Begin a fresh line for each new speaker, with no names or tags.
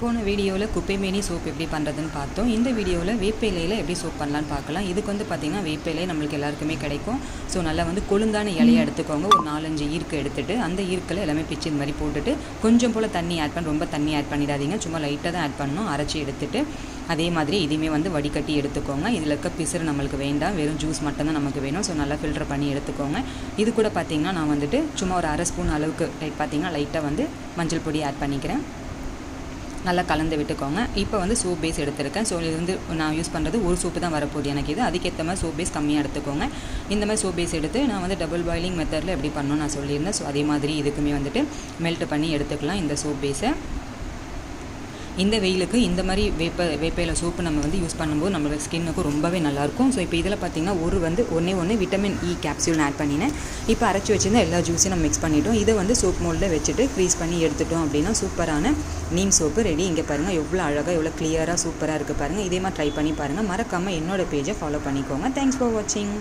போன வீடியோவில் குப்பைமேனி சோப் எப்படி பண்ணுறதுன்னு பார்த்தோம். இந்த வீடியோவில் வேப்ப இலையில் எப்படி சோப் பண்ணலான்னு பார்க்கலாம். இதுக்கு வந்து பார்த்திங்கன்னா வேப்ப இலை நம்மளுக்கு எல்லாருக்குமே கிடைக்கும். ஸோ நல்லா வந்து கொழுந்தான இலையை எடுத்துக்கோங்க. ஒரு 4-5 ஈர்க்கு எடுத்துகிட்டு அந்த ஈர்க்கில் எல்லாமே பிச்சு இந்த மாதிரி போட்டுட்டு கொஞ்சம் போல் தண்ணி ஆட் பண்ணி, ரொம்ப தண்ணி ஆட் பண்ணிடாதீங்க, சும்மா லைட்டாக தான் ஆட் பண்ணணும். அரைச்சி எடுத்துகிட்டு அதே மாதிரி இதையுமே வந்து வடிகட்டி எடுத்துக்கோங்க. இதில் இருக்க பிசுறு நம்மளுக்கு வேண்டாம், வெறும் ஜூஸ் மட்டும்தான் நமக்கு வேணும். ஸோ நல்லா ஃபில்டர் பண்ணி எடுத்துக்கோங்க. இது கூட பார்த்திங்கன்னா நான் வந்துட்டு சும்மா ஒரு 1/2 ஸ்பூன் அளவுக்கு பார்த்திங்கன்னா லைட்டாக வந்து மஞ்சள் பொடி ஆட் பண்ணிக்கிறேன். நல்லா கலந்து விட்டுக்கோங்க. இப்போ வந்து சோப் பேஸ் எடுத்துருக்கேன். ஸோ இது வந்து நான் யூஸ் பண்ணுறது ஒரு சோப்பு தான் வரப்போகுது எனக்கு. இது அதுக்கேற்ற மாதிரி சோப் பேஸ் கம்மியாக எடுத்துக்கோங்க. இந்த மாதிரி சோப் பேஸ் எடுத்து நான் வந்து டபுள் பாயிலிங் மெத்தடில் எப்படி பண்ணணும்னு நான் சொல்லியிருந்தேன். ஸோ அதே மாதிரி இதுக்குமே வந்துட்டு மெல்ட் பண்ணி எடுத்துக்கலாம் இந்த சோப் பேஸை. இந்த வெயிலுக்கு இந்த மாதிரி வேப்பையில் சோப்பு நம்ம வந்து யூஸ் பண்ணும்போது நம்மளோட ஸ்கின்னுக்கு ரொம்பவே நல்லாயிருக்கும். ஸோ இப்போ இதில் பார்த்திங்கன்னா ஒன்று விட்டமின் இ கேப்சூல் ஆட் பண்ணினேன். இப்போ அரைச்சி வச்சுருந்தா எல்லா ஜூஸையும் நம்ம மிக்ஸ் பண்ணிட்டோம். இதை வந்து சோப் மோல்டில் வச்சுட்டு ஃப்ரீஸ் பண்ணி எடுத்துட்டோம் அப்படின்னா சூப்பரான நீம் சோப்பு ரெடி. இங்கே பாருங்கள் எவ்வளோ அழகாக, எவ்வளோ கிளியராக, சூப்பராக இருக்குது பாருங்கள். இதே மாதிரி ட்ரை பண்ணி பாருங்கள். மறக்காமல் என்னோடய பேஜை ஃபாலோ பண்ணிக்கோங்க. தேங்க்ஸ் ஃபார் வாட்சிங்.